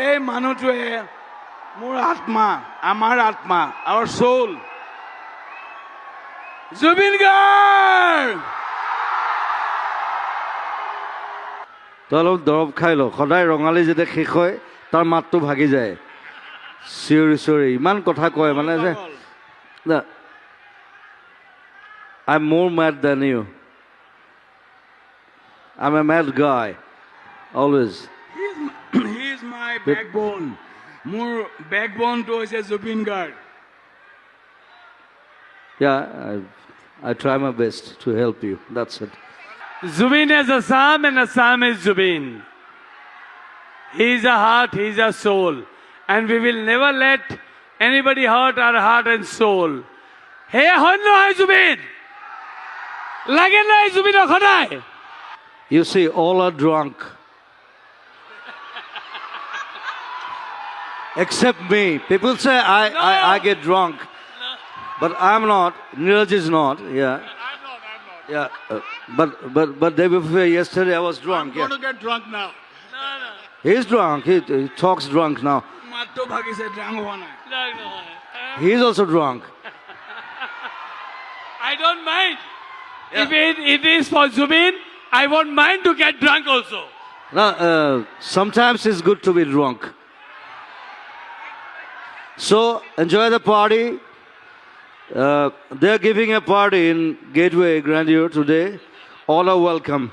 এই মানুহটোৱে মোৰ আত্মা, আমাৰ আত্মা, our soul. জুবিন গাৰ্গ! তই অলপ দৰৱ খাই ল, সদায় ৰঙালী যেতিয়া শেষ হয় তাৰ মাতটো ভাগি যায়, চিঞৰি চিঞৰি ইমান কথা কয় মানে যে I'm more mad than you. I'm a mad guy, always. He is my backbone. মোৰ বেকবনটো হৈছে Zubeen Garg. Yeah, I try my best to help you. That's it. Zubin is Assam and Assam is Zubin. He is a heart, he is a soul. And we will never let anybody hurt our heart and soul. Hey, honno hai Zubin! Lage nai Zubin okhodai! You see, all are drunk. Except me. People say I get drunk. But I'm not. Neeraj is not. Yeah. I'm not. Yeah. But day before yesterday I was drunk. I'm going to get drunk now. No. He's drunk. He talks drunk now. মাতটো ভাগিছে, ড্ৰাং হোৱা নাই। He's also drunk. I don't mind. If it is for Zubin, I won't mind to get drunk also. Now, sometimes it's good to be drunk. So enjoy the party. They're giving a party in Gateway Grandeur today. All are welcome.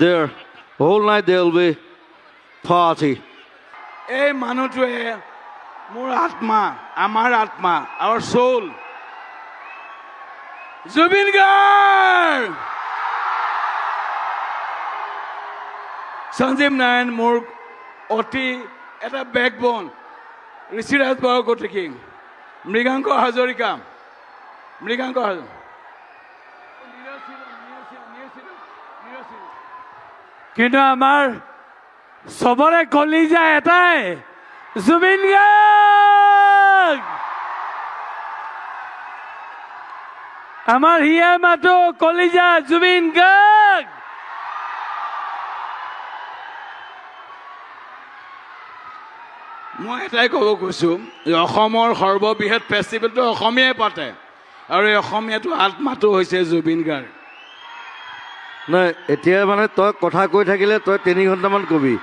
There, whole night there will be party. এই মানুহটোৱে মোৰ আত্মা, আমাৰ আত্মা, our soul. Zubeen Garg! Sanjeev Narayan মোৰ অতি এটা backbone. Rishiraj Borkotoky, Mriganka Hazarika, কিন্তু আমাৰ সবৰে কলিজা এটাই, জুবিন গাৰ্গ! আমাৰ হিয়া মাতো কলিজা জুবিন গাৰ্গ! মই এটাই ক'ব কৈছোঁ যে অসমৰ সৰ্ববৃহৎ ফেষ্টিভেলটো অসমীয়াই পাতে, আৰু এই অসমীয়াটো আত্মাটো হৈছে জুবিন গাৰ্গ। নাই এতিয়া মানে তই কথা কৈ থাকিলে তই 3 ঘণ্টামান কবি।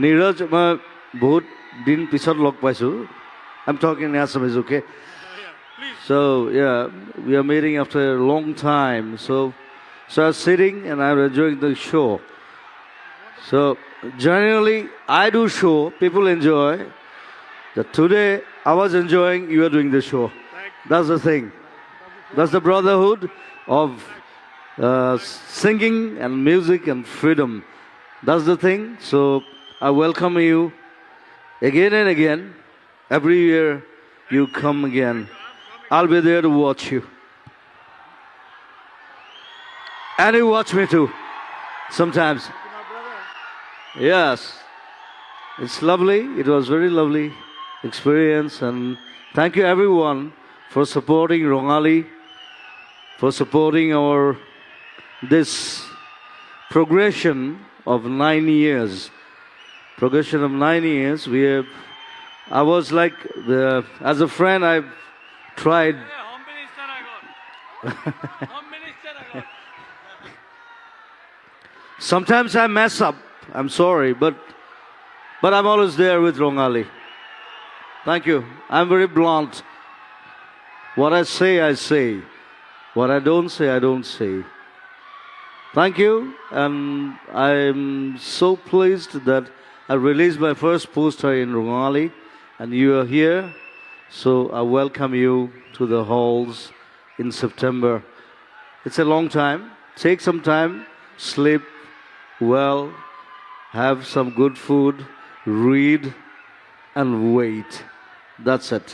নীৰজ মই বহুত দিন পিছত লগ পাইছোঁ। I'm talking in Assamese, okay? So yeah, we are meeting after a long time. So I was sitting and I was enjoying the show. So generally I do show, people enjoy. That today I was enjoying, you are doing the show. That's the thing. That's the brotherhood of singing and music and freedom. That's the thing. So I welcome you again and again. Every year you come again. I'll be there to watch you. And you watch me too, sometimes. Yes. It's lovely. It was very lovely experience. And thank you everyone for supporting Rongali, for supporting this progression of 9 years. Progression of 9 years. I was like, as a friend, I've tried. Home Minister I got. Home Minister I got. Sometimes I mess up. I'm sorry, but I'm always there with Rongali. Thank you. I'm very blunt. What I say. What I don't say. Thank you, and I'm so pleased that I released my first poster in Rongali, and you are here. So I welcome you to the halls in September. It's a long time. Take some time, sleep well, have some good food, read, and wait. That's it.